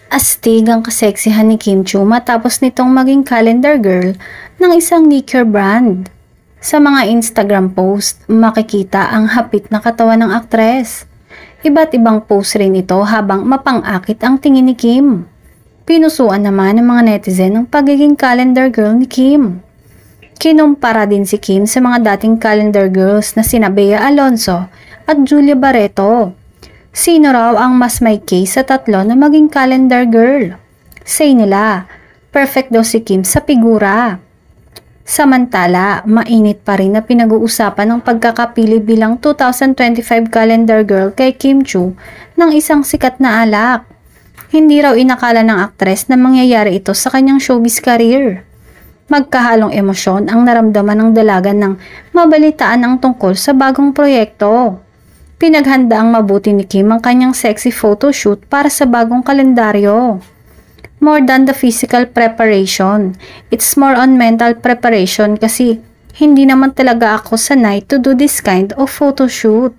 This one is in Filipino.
Astig ang kaseksihan ni Kim Chiu matapos nitong maging calendar girl ng isang liquor brand. Sa mga Instagram post, makikita ang hapit na katawan ng aktres. Iba't ibang post rin ito habang mapang-akit ang tingin ni Kim. Pinusuan naman ng mga netizen ang pagiging calendar girl ni Kim. Kinumpara din si Kim sa mga dating calendar girls na sina Bea Alonzo at Julia Barreto. Sino raw ang mas may case sa tatlo na maging calendar girl? Say nila, perfect daw si Kim sa figura. Samantala, mainit pa rin na pinag-uusapan ng pagkakapili bilang 2025 calendar girl kay Kim Chiu ng isang sikat na alak. Hindi raw inakala ng aktres na mangyayari ito sa kanyang showbiz career. Magkahalong emosyon ang naramdaman ng dalaga nang mabalitaan ang tungkol sa bagong proyekto. Pinaghanda ang mabuti ni Kim ang kanyang sexy photoshoot para sa bagong kalendaryo. More than the physical preparation, it's more on mental preparation kasi hindi naman talaga ako sanay to do this kind of photoshoot.